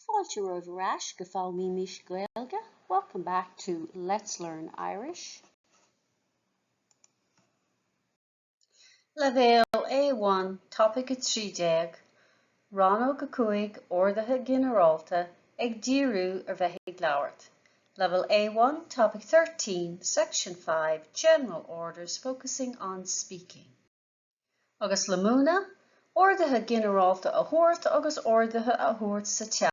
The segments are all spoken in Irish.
Fáilte Orduithe go fáil mí Gaeilge. Welcome back to Let's Learn Irish. Level A1, topic 30. Rannóg Orduithe ginearálta ag díriú bheith Labhairt. Level A1, topic 13, section 5, general orders focusing on speaking. Agus lemúna, Orduithe ginearálta a thabhairt agus Orduithe a thabhairt sa teach.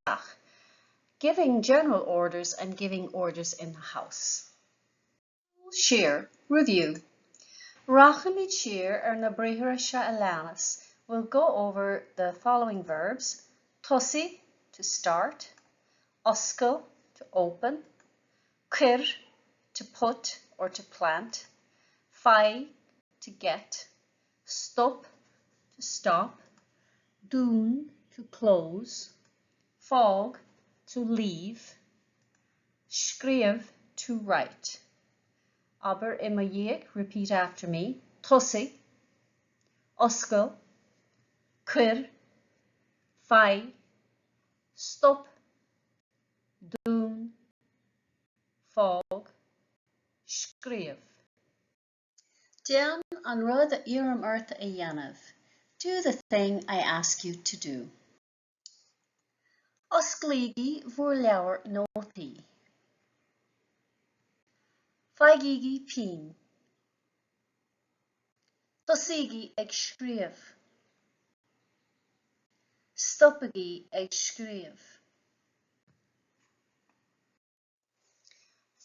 Giving general orders and giving orders in the house. Share, review. Rachamid share na bríochas se alanas. We'll go over the following verbs. Tosi, to start. Oscail, to open. Cir, to put or to plant. Fáil, to get. Stop, to stop. Dún, to close. Fág, to leave. Scríomh, to write. Aber imagíag, repeat after me. Tosaigh, oscail, cir, fáil, stop, dún, fág, scríomh. Dean an rud a iarm a dhéanamh. Do the thing I ask you to do. Oscailígí mhuir leabhar nótaí. Fáigígí pin. Tosaigí ag scríomh. Stopaigí ag scríomh.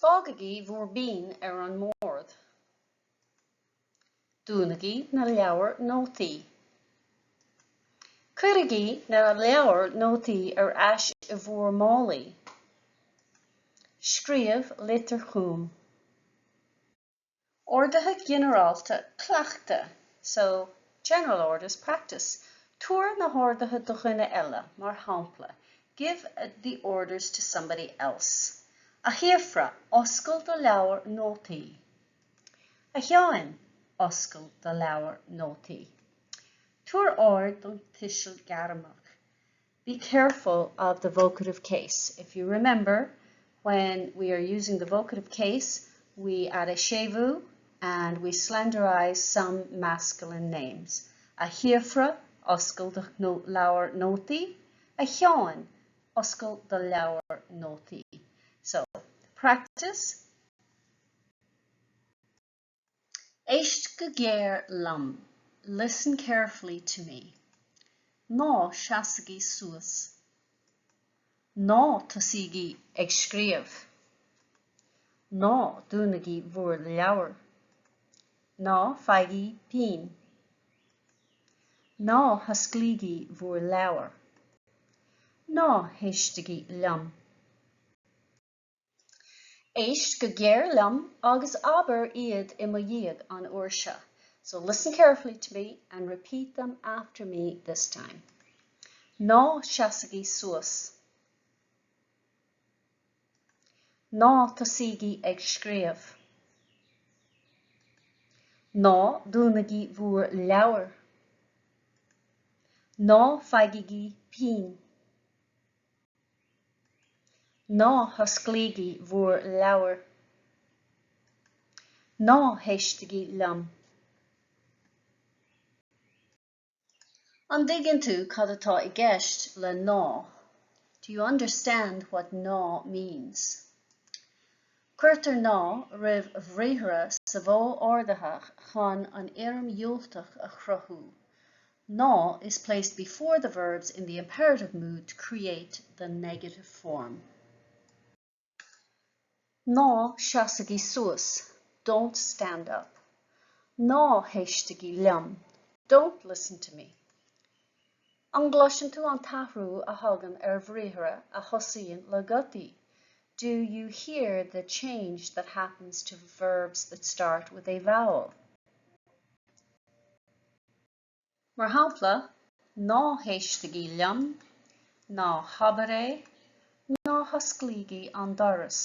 Fágaigí mhuir bín ar an mórd. Dúnaigí na leabhar nótaí. Cuirigí na leabhar nótaí ar ais I bhfuair málaí. Scríomh litir chúm. Orduithe ginearálta cleachta. So, general orders practice. Túir na orduithe do dhuine eile, mar hampla. Give the orders to somebody else. A thiafra, oscail do leabhar nótaí. A sheáin, oscail do leabhar nótaí. Túir ord don tisil garamach. Be careful of the vocative case. If you remember, when we are using the vocative case, we add a shevu and we slenderize some masculine names. A thiafra, oscail do leabhar nótaí. A sheáin, oscail do leabhar nótaí. So, practice. Éist go géir lam. Listen carefully to me. Ná seasaigí suas. Ná tosaigí ag scríomh. Ná dúnaigí mhuir leabhar. Ná fáigí pin. Ná thoscailígí mhuir leabhar. Ná héisteaigí liom. Éist go géir liom agus aber iad imagíag an uairse. So listen carefully to me and repeat them after me this time. Ná seasaigí suas. Ná tosaigí ag scríomh. Ná dúnaigí mhuir leabhar. Ná fáigígí pin. Ná thoscailígí mhuir leabhar. Ná héisteaigí liom. An diggin tú cad atá I gceist le ná. Do you understand what ná means? Cuirtear ná roimh bhríothra sa bhó orduithe chun an éireann uailteach a chruthú. Ná is placed before the verbs in the imperative mood to create the negative form. Ná seasaigí suas. Don't stand up. Ná héisteaigí liom. Don't listen to me. An gluiseann tú an tathrú a thagann ar bhríothra a thosaíonn le gotaí. Do you hear the change that happens to verbs that start with a vowel? Mar hampla, ná héisteaigí liom, ná habair é, ná thoscailígí an doras.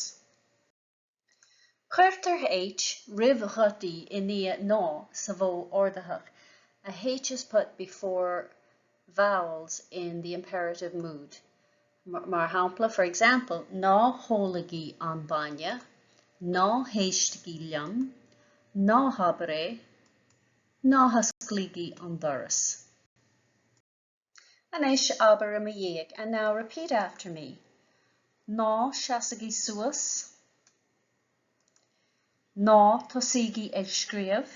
Cuirtear H, roimh gotaí I nua ná sa bhó orduithe. A H is put before vowels in the imperative mood. Mar hampla, for example, ná hólagaí an bainne, ná héisteagaí liom, ná habaré, ná hasclígaí an doras. Anis aber am dhéag, and now repeat after me. Ná seasagaí suas, ná tosaigí ag scríobh,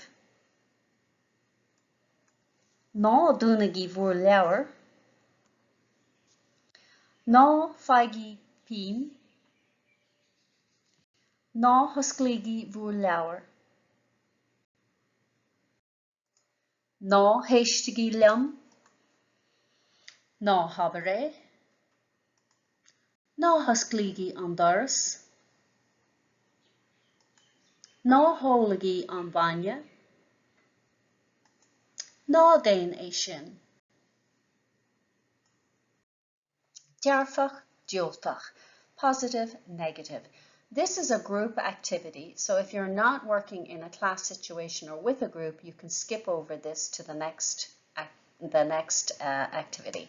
ná dúnagaí mhór leabhar, ná feagaí pín, ná hasclígaí mhór leabhar, ná héisteagaí liom, ná habaré, ná hasclígaí an doras, ná hólagaí an bainne, ná déan é sin. Dearfach, dioltach, positive, negative. This is a group activity, so if you're not working in a class situation or with a group, you can skip over this to the next activity.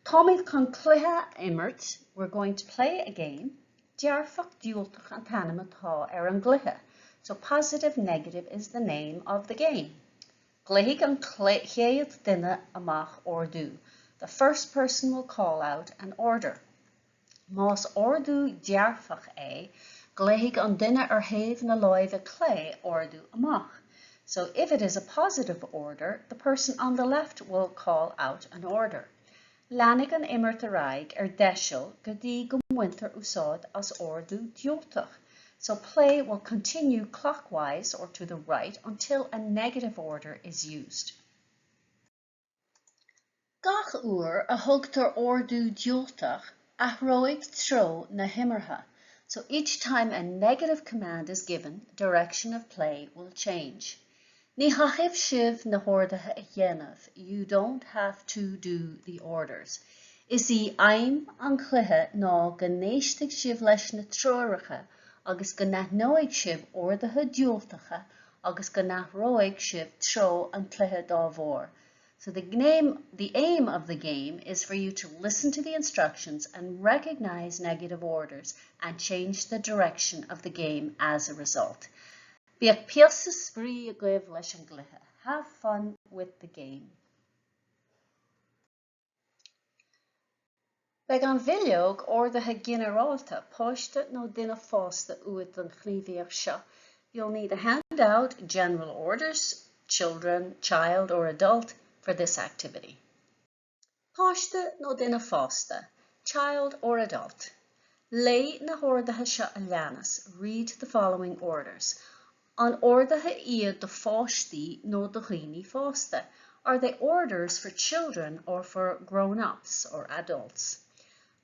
Tommy con cluiche immert, we're going to play a game. Dearfach, dioltach an tanama tá an gluiche. So positive, negative is the name of the game. Gluig an chéad duine amach ordú. The first person will call out an order. Más ordú dearfach é, gluig an duine héamh na láimhe clé ordú amach. So if it is a positive order, the person on the left will call out an order. Leannig an immert araig deisiil go dtí go mhuintir úsáid as ordú dioltach. So play will continue clockwise or to the right until a negative order is used. Gach uair a thugtar ordú dioltach a thróigh tro na himmertha. So each time a negative command is given, direction of play will change. Ní hachibh sibh na hórdatha a dhéanamh. You don't have to do the orders. Is í aim an cluiche ná go néisteach sibh leis na tróiricha agus go naithneoigh sibh ordatha dioltacha agus go naithróigh sibh tro an cluiche dá bhór. So the aim of the game is for you to listen to the instructions and recognize negative orders and change the direction of the game as a result. Bíodh piasa sprí a gcuimh leis an gluiche. Have fun with the game. Beag an bhilleog ordatha ginearálta, poiste nó duine fásta uait an chníomhaíoch seo. You'll need a handout, general orders, children, child or adult, for this activity. Poiste nó duine fásta, child or adult. Lé na hórdatha seo a leanas. Read the following orders. An ordatha iad de fástaí nó de dhaoine fásta. Are they orders for children or for grown-ups or adults?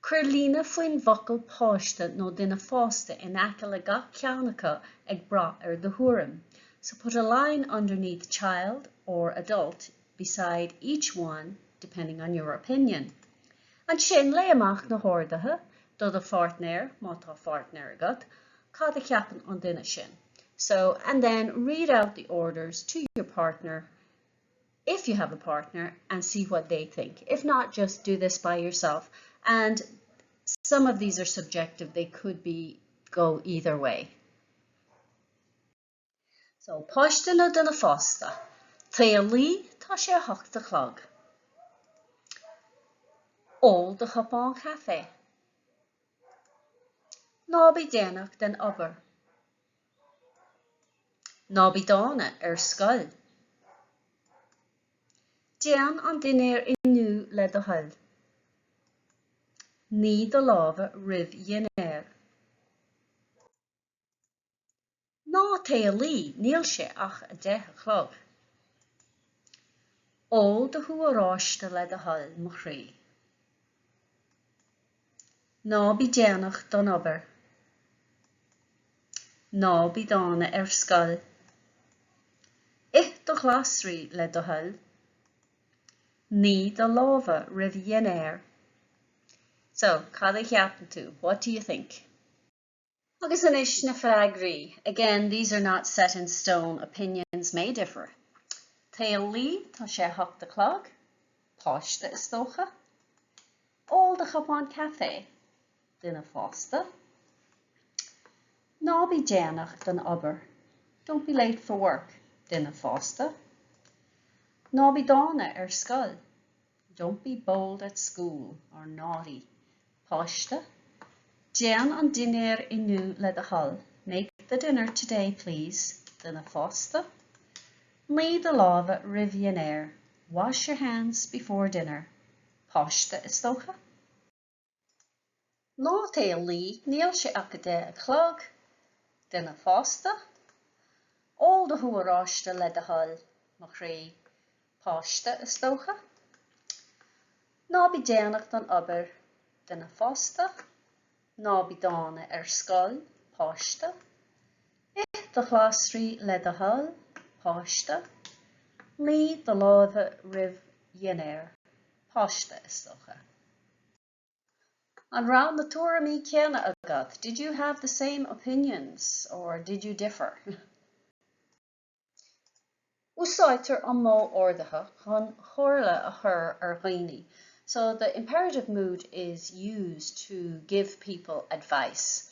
Cuir líne faoin bhocail páiste nó duine fásta in aice le gach ceannacha ag brath de thuairim. So put a line underneath child or adult beside each one, depending on your opinion. An sin le amach na hórdatha, do the partner, má tá partner agat, cad a ceapan an duine sin. So, and then read out the orders to your partner, if you have a partner, and see what they think. If not, just do this by yourself. And some of these are subjective. They could go either way. So, poiste nó duine fásta. Taolí tá sé hocht a chlog. Ól de chopán café. Nábí déanach den obair. Nábí dána scoil. Déan an duine inniu le do hull. Ní do lábha ribh ginear. Ná taolí níl sé ach a 10 chlog. Ól de huaráiste le do hull mo chrí. Nábí déanach don obair. Nábí dána scoil. Ich do glasrí le do hull. Ní do lábha ribh ginear. So, cad a cheapan tú? What do you think? Agus anis na freagraí. Again, these are not set in stone. Opinions may differ. Taolí tá sé hocht a chlog. Páiste is dócha. Óldach upon cafe, dina fásta. Ná bí déanach den obair. Don't be late for work, dina fásta. Ná bí dána scoil. Don't be bold at school or naughty. Páiste. Déan an dinéir inniu le a hull. Make the dinner today, please, dina fásta. Lí the láva rivien air. Wash your hands before dinner. Páiste is tócha. Ná té lí níl sé acadé a clog, dina fásta. All the huaráiste le a hull, machré. Páiste is tócha. Ná bí déanach don obair, dina fásta. Ná bí dána scoil, páiste. The chlasrí le a hull, páiste. Lí the láva riv ienéir, páiste is tócha. And round the Tuaramí Ceanna agad, did you have the same opinions or did you differ? Úsáidtear an mó orduithe chun chomhairle a chur ar dhaoine. So the imperative mood is used to give people advice.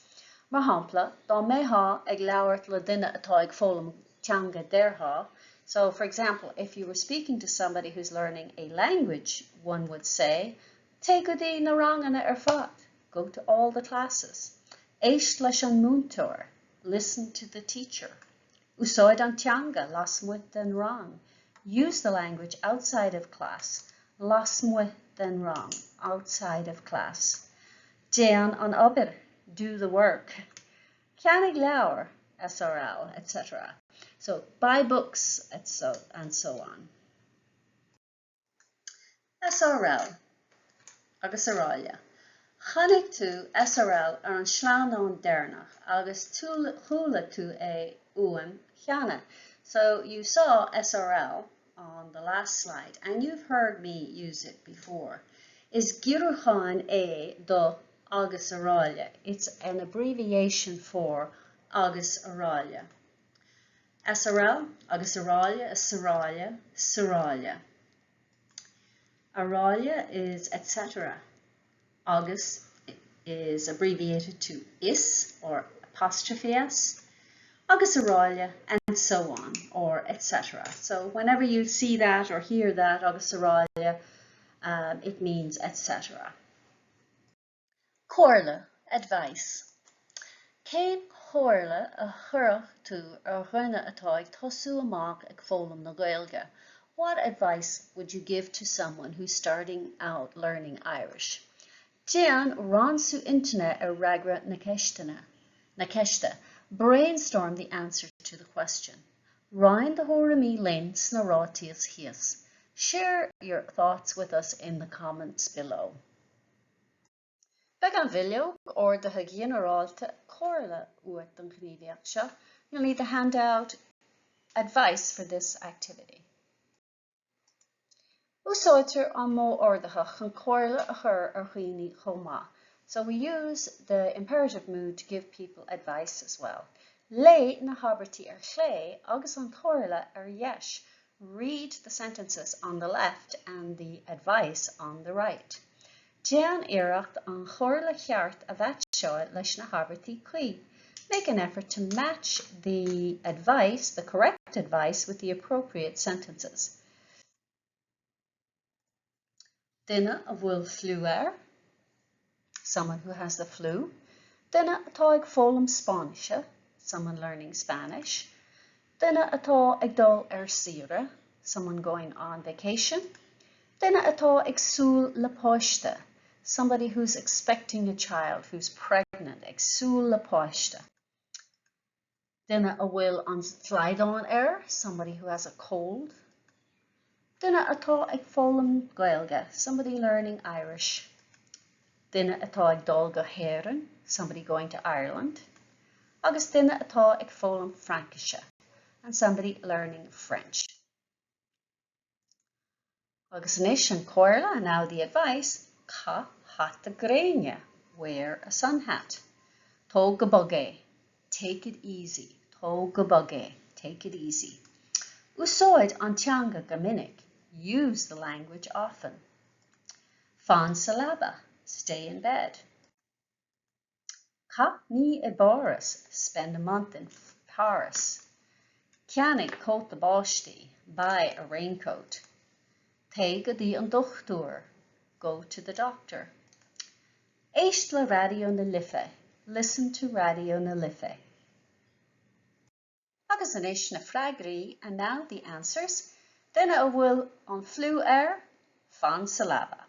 Mar hampla, dá méha ag labhairt le duine atá ag fólam teanga deartha. So for example, if you were speaking to somebody who's learning a language, one would say, Té go dtí na rangana ar fad, go to all the classes. Éist leis an múntóir, listen to the teacher. Úsáid an teanga, las muid den rang. Use the language outside of class, las muid den rang, outside of class. Déan an obair, do the work. Ceannig leabhar, SRL, etc. So buy books, and so on. SRL, agus aráile. Chanig tú SRL ar an sláánán déarnach, agus thula tú uan cheanna. So you saw SRL on the last slide, and you've heard me use it before. Is giúrcháin do agus aráile. It's an abbreviation for agus aráile. SRL, agus aráile, saráile, saráile. Aráile is etc. Agus is abbreviated to is or apostrophe s. Agus aráile, and so on, or etc. So whenever you see that or hear that, agus aráile, it means etc. Comhairle, advice. Cén comhairle a chuireadh tú ar dhuine atá ag tosú amach ag fólam na Gaeilge? What advice would you give to someone who's starting out learning Irish? Déan ransú internet ar ragra na ceiste. Brainstorm the answer to the question. Roind the Tuaramí linn sna rátaíos híos. Share your thoughts with us in the comments below. Beg an bhilio Orduithe ginearálta comhairle uait don gníomhaíocht seo. You'll need the handout advice for this activity. Úsáidtear an mó orduithe chun comhairle a chur ar dhaoine chomh. So we use the imperative mood to give people advice as well. Lé na habartí ar chlé agus an comhairle ar dheis. Read the sentences on the left and the advice on the right. Déan iireacht an comhairle cheart a bheith seo leis na habartí cuí. Make an effort to match the advice, the correct advice, with the appropriate sentences. Duine a bhfuil flu air, someone who has the flu. Duine atá ag fólam Spáinische, someone learning Spanish. Duine atá ag dul ar saoire, someone going on vacation. Duine atá ag súil le páiste, somebody who's expecting a child, who's pregnant, ag súil le páiste. Duine a bhfuil an slaideán air, somebody who has a cold. Duine atá ag fólam Gaeilge, somebody learning Irish. Duine atá ag dul go héireann, somebody going to Ireland. Agus duine atá ag fólam Frankische, and somebody learning French. Agus inis an comhairle, and now the advice, Ca hat a gréine, wear a sun hat. Tó go bogé, take it easy. Tó go bogé, take it easy. Úsáid an teanga go minic, use the language often. Fan sa labba, stay in bed. Ca ní I báras, spend a month in Paris. Ceannig coat the báistí, buy a raincoat. Té go dtí an dochtúr, go to the doctor. Éist le radio na lithe, listen to radio na lithe. Agus an éis na freagraí, and now the answers. Duine a bhfuil an fliú air, fan sa labha.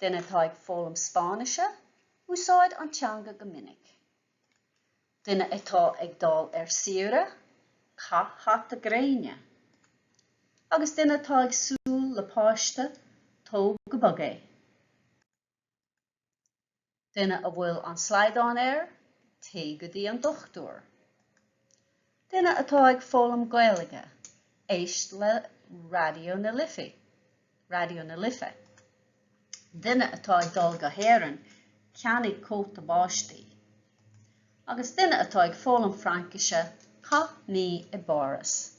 Duine táig fólam Spáinische, úsáid an teanga go minic. Duine atá ag dal siúra, cha hat a gréine. Agus duine atá ag súil le páiste, tó go bogé. Duine a bhfuil an sláidán air, té go dtí an dochtúr. Duine atá ag fólam Gaeilge, éist le radio na lithe. Duine atá ag dal go héireann, ceannig coat the báistí. Agus duine atá ag fólam Frankische, cha ní I báras.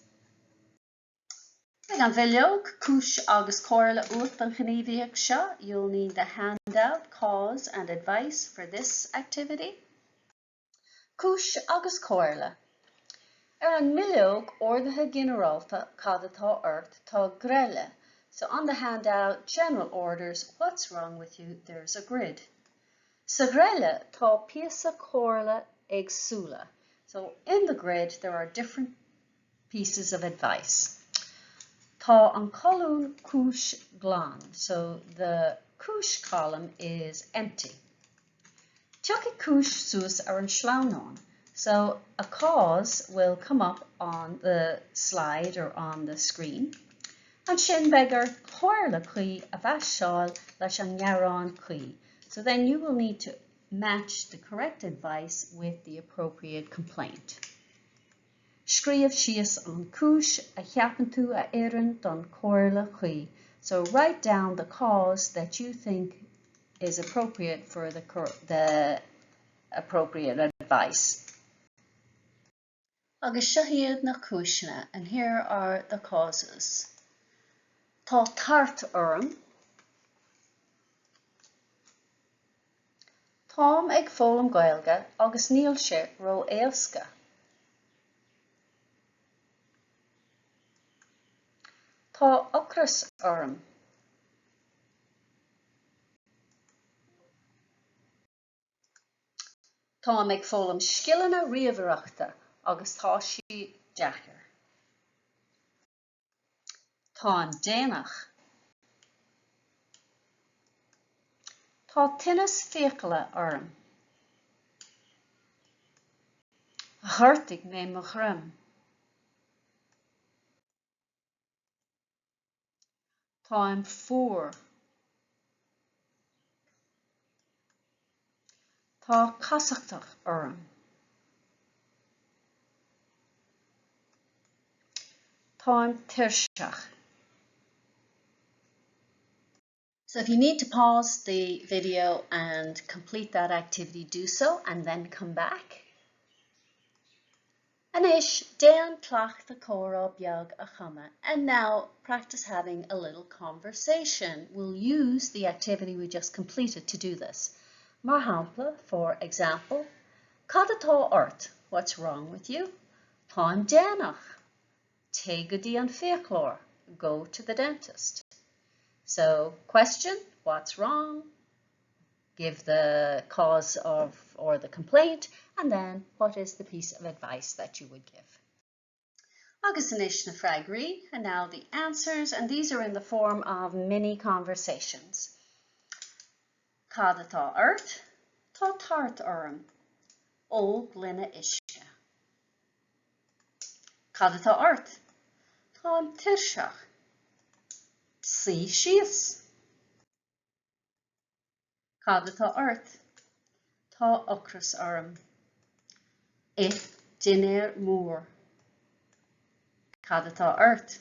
Ag an bhfuileog, cúis agus cóirla uat an gníomhaíoch seo, you'll need the handout, cause and advice for this activity. Cúis agus cóirla. An milleog Orduithe ginearálta cad atá ort tá greile. So on the handout, general orders, what's wrong with you? There's a grid. Sa greile tá píosa cóirla éagsúla. So in the grid, there are different pieces of advice. Tá an column cúis glán. So the cúis column is empty. Tucha cúis suas ar an slánán. So a cause will come up on the slide or on the screen. And sin begar cóirla chuí a bheasáil leis an ngearán chuí. So then you will need to match the correct advice with the appropriate complaint. Scríomh síos an cúis a cheapan tú a éireann don cóirla chuí. So write down the cause that you think is appropriate for the appropriate advice. Agus siahiad na cúisna, and here are the causes. Tá thabhairt orm. Tám ag fólam Gaeilge agus níl sé ro éasca. Tá ocras orm. Tám ag fólam scileanna riamhaireachta agus tá sí deachar. Tá an déanach. Tá tinnis féacala orm. A thuirtigh mé mo chrum. Tá an fuór. Tá casachtach orm. Tá an tiirseach. So if you need to pause the video and complete that activity, do so and then come back. Anish, déan tlach the córa beag a chama. And now practice having a little conversation. We'll use the activity we just completed to do this. Mar hampla, for example, cad atá ort, what's wrong with you? Tá an déanach. Té go dtí an féachlór, go to the dentist. So, question, what's wrong? Give the cause of or the complaint, and then what is the piece of advice that you would give? Agus anish na freagraí, and now the answers, and these are in the form of mini conversations. Cad atá ort, tá thabhairt orm, ó glunne isce. Cad atá ort, tá an tiirseach. Sí síos. Cad atá ort, tá ocras orm. Dinnéir mór. Cad atá ort,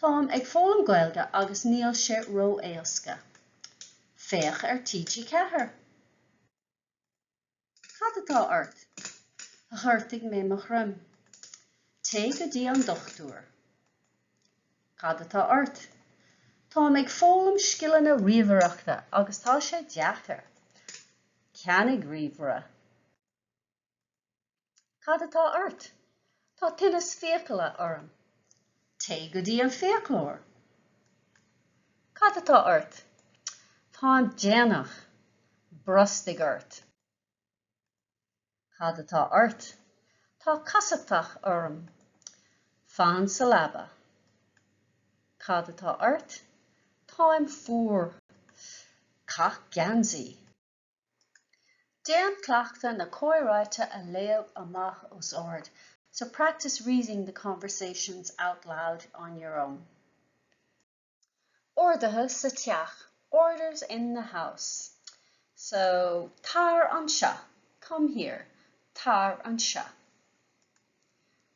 tám ag fólam Gaeilge agus níl sé ro éasca. Féach ar tídí cethair. Cad atá ort, a thuirtigh mé mo chrum. Té go dtí an dochtúr. Cad atá ort, Tá ag fólam scileanna riomhaireachta agus tá sé deachtar. Ceannig riomhra. Cad atá ort? Tá tinnis féacala orm. Té go dtí an féaclóir. Cad atá ort? Tá an déanach brostig ort. Cad atá ort? Tá casaptach orm. Fan sa labba. Cad atá ort? Tá im fuair. Cach gansaí. Déan clachta na cóiráite a léamh amach os ord, so practice reading the conversations out loud on your own. Orduithe sa teach, orders in the house. So, tar an seo, come here, tar an seo.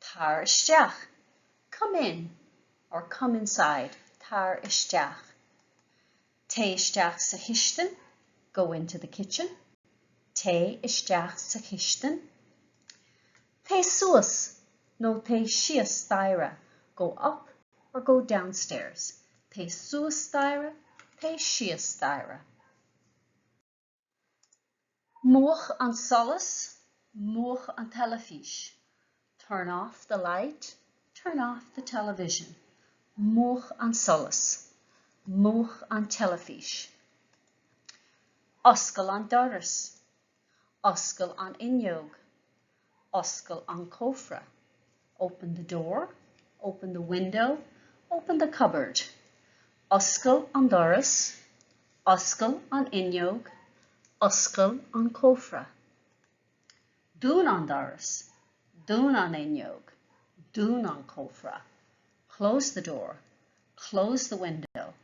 Tar isteach, come in, or come inside, tar isteach. Té isteach sa histin, go into the kitchen. Té isteach sa histin. Té suas, no té sias thaire, go up or go downstairs. Té suas thaire, té sias thaire. Moch an solas, moch an telefish. Turn off the light, turn off the television. Moch an solas, moch an telefish. Oscail an doras, oscail an inneog, oscail an cofra. Open the door, open the window, open the cupboard. Oscail an doras, oscail an inneog, oscail an cofra. Dún an doras, dún an inneog, dún an cofra. Close the door, close the window,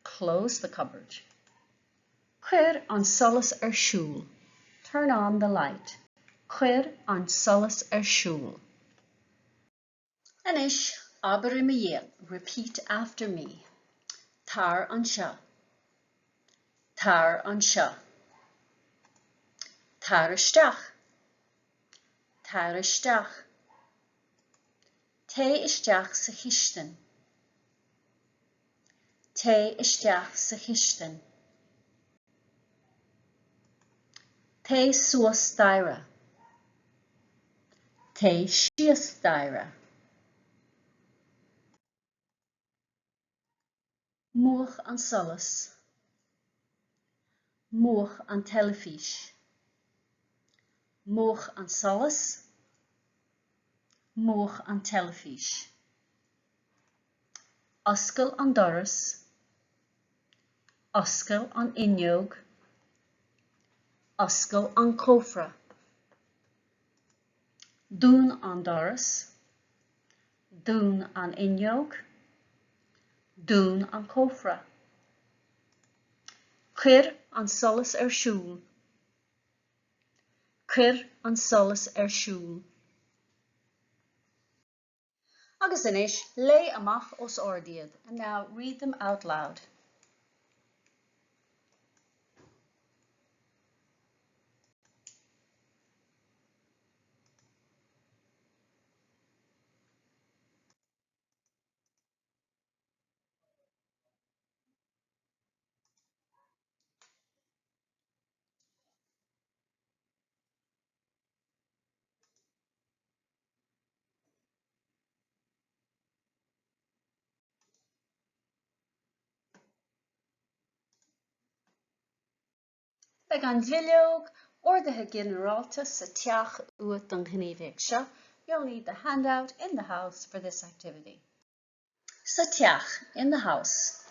close the cupboard. Cuir an solas siúl. Turn on the light. Cuir an solas siúl. Anish, aber imiel, repeat after me. Tar an seo. Tar an seo. Tar isteach. Tar isteach. Té isteach sa histin. Té isteach sa histin. Té suas thaire. Té sias thaire. Moch an solas. Moch an telefish. Moch an solas. Moch an telefish. Oscail an doras. Oscail an inneog. Oscail an cofra. Dún an doras. Dún an inneog. Dún an cofra. Cuir an solas siúl. Cuir an solas siúl. Agus inish, lay amach os Orduithe, and now read them out loud. Beag an bhuileog Orduithe ginearálta sa teach uat an gníomhaíoch seo. You'll need the handout in the house for this activity. Sa teach, in the house.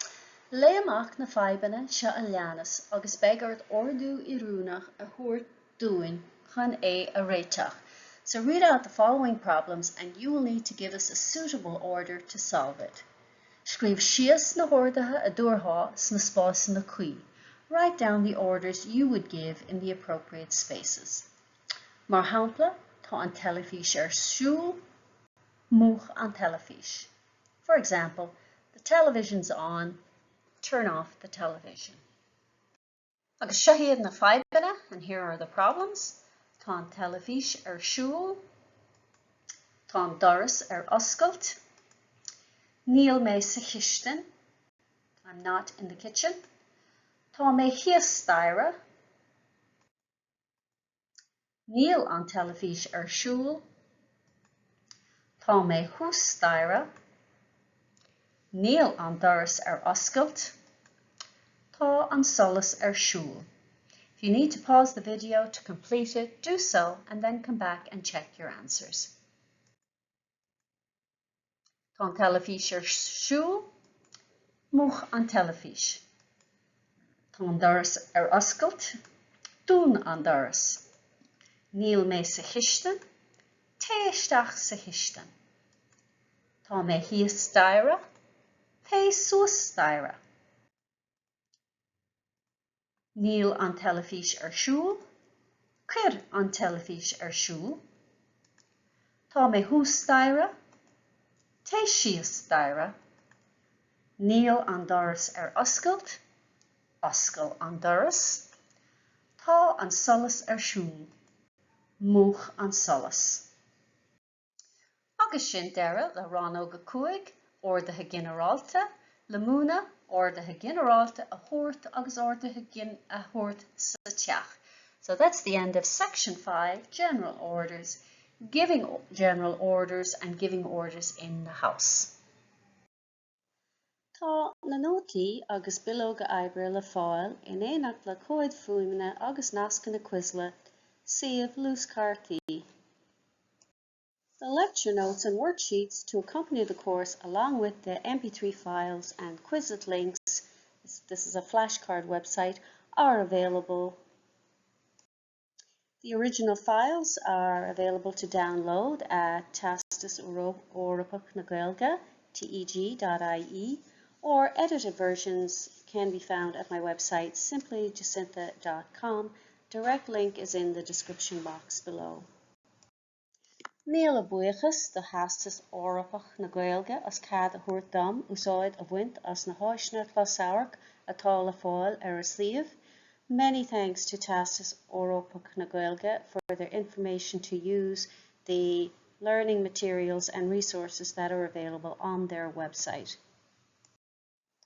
Lay amach na faibanna seo a leanas agus beag ort ordú I rúnach a thuairt dúin chun a réiteach. So read out the following problems and you will need to give us a suitable order to solve it. Scríb sias na Orduithe a dúrthá sna spás na cuí. Write down the orders you would give in the appropriate spaces. Mar hampla, tá an telefish siúl, moch an telefish. For example, the television's on, turn off the television. Agus sehiad na faibanna, and here are the problems. Tá an telefish siúl, tá an doras oscailt, níl mé sa histin, I'm not in the kitchen. Tá mé híostaire. Níl an telefís siúl. Tá mé hústaire. Níl an doras oscailt. Tá an solas siúl. If you need to pause the video to complete it, do so and then come back and check your answers. Tá an telefís siúl. Much an telefís. Tá an doras oscailt. Dún an doras. Níl mé sa chiiste. Téisteach sa chiiste. Tá mé híostaire. Té suasstaire. Níl an telefís siúl. Cuir an telefís siúl. Tá mé hústaire. Té síostaire. Níl an doras oscailt. Oscail an doras. Tá an solas siúl. Much an solas. Agus sin deire le Rannóg a cuaig, Orduithe ginearálta, le múna, Orduithe ginearálta a thabhairt agus Orduithe a thabhairt sa teach. So that's the end of section 5, general orders, giving general orders and giving orders in the house. Tá na nótaí agus bilóga oibre le fáil in éineacht le cóid fuaimne agus nasca na cuisle, suíomh lúscartaí. The lecture notes and worksheets to accompany the course, along with the MP3 files and Quizlet links, this is a flashcard website, are available. The original files are available to download at Theastas Eorpach na Gaeilge, teg.ie, or edited versions can be found at my website, simplyjacintha.com. Direct link is in the description box below. Míle buíochas do Theastas Eorpach na Gaeilge as cead a thabhairt dom úsáid a bhaint as na háiseanna closamhairc atá le fáil a suíomh. Many thanks to Theastas Eorpach na Gaeilge for their information to use, the learning materials and resources that are available on their website.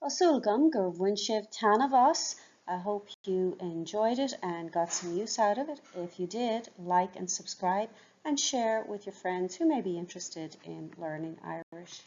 Tásúlgam gur bhain sibh tanna bhas. I hope you enjoyed it and got some use out of it. If you did, like and subscribe and share with your friends who may be interested in learning Irish.